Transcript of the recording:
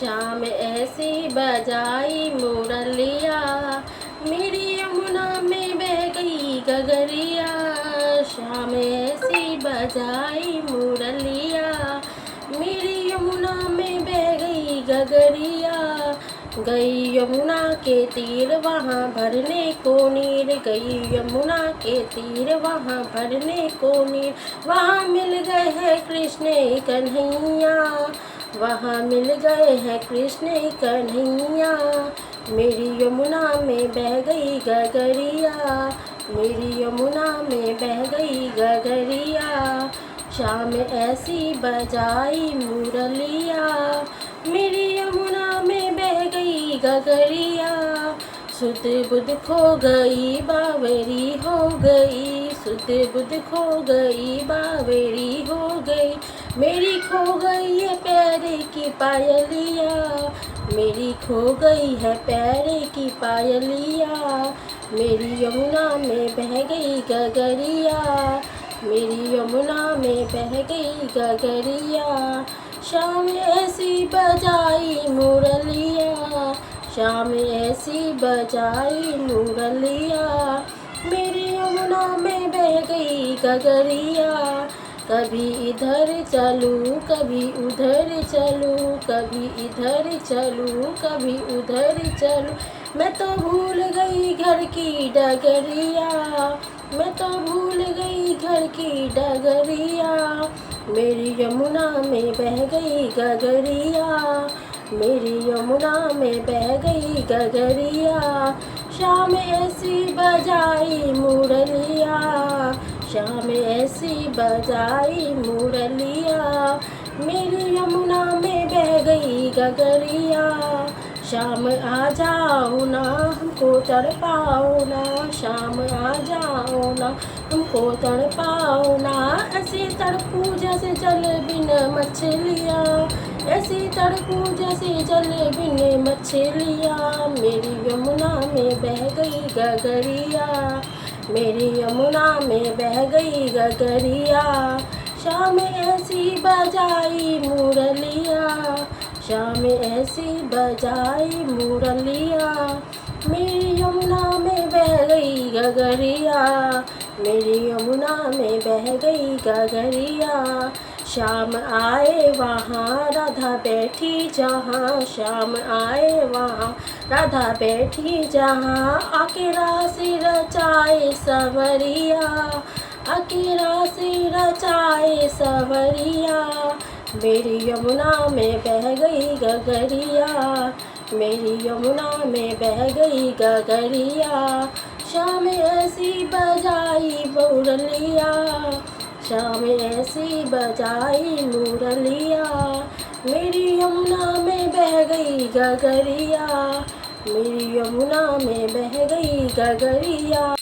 शाम ऐसी बजाई मुरलिया, मेरी यमुना में बह गई गगरिया। शाम ऐसी बजाई मुरलिया, मेरी यमुना में बह गई गगरिया। गई यमुना के तीर वहाँ भरने को नीर, गई यमुना के तीर वहाँ भरने को नीर। वहाँ मिल गए हैं कृष्ण कन्हैया, वहाँ मिल गए हैं कृष्ण कन्हैया। मेरी यमुना में बह गई गगरिया, मेरी यमुना में बह गई गगरिया। शाम ऐसी बजाई मुरलिया, मेरी यमुना में बह गई गगरिया। सुध बुध खो गई बावरी हो गई, सुध बुध खो गई बावरी हो गई। मेरी खो गई है पैर की पायलिया, मेरी खो गई है पैर की पायलिया। मेरी यमुना में बह गई गगरिया, मेरी यमुना में बह गई गगरिया। शाम ऐसी बजाई मुरलिया, शाम ऐसी बजाई मुरलिया। मेरी यमुना में बह गई गगरिया। कभी इधर चलूँ कभी उधर चलूँ, कभी इधर चलूँ कभी उधर चलूँ। मैं तो भूल गई घर की डगरिया, मैं तो भूल गई घर की डगरिया। मेरी यमुना में बह गई गगरिया, मेरी यमुना में बह गई गगरिया। शाम ऐसी बजाई मुरलिया, शाम ऐसी बजाई मुरलिया। मेरी यमुना में बह गई गगरिया। शाम आ जाओ ना हमको तड़पाओ ना, शाम आ जाओ ना हमको तड़पाओ ना। ऐसे तड़पूं जैसे जल बिन मछलियाँ, ऐसे तड़पूं जैसे जल बिन मछलियाँ। मेरी यमुना में बह गई गगरिया, मेरी यमुना में बह गई गगरिया। शाम ऐसी बजाई मुरलिया, शाम ऐसी बजाई मुरलिया। मेरी यमुना में बह गई गगरिया, मेरी यमुना में बह गई गगरिया। शाम आए वहाँ राधा बैठी जहाँ, शाम आए वहाँ राधा बैठी जहाँ। आके रास रचाए सवरिया, आके रास रचाए सवरिया। मेरी यमुना में बह गई गगरिया, मेरी यमुना में बह गई गगरिया। शाम ऐसी बजाई मुरलिया, शाम ऐसी बजाई मुरलिया। मेरी यमुना में बह गई गगरिया, मेरी यमुना में बह गई गगरिया।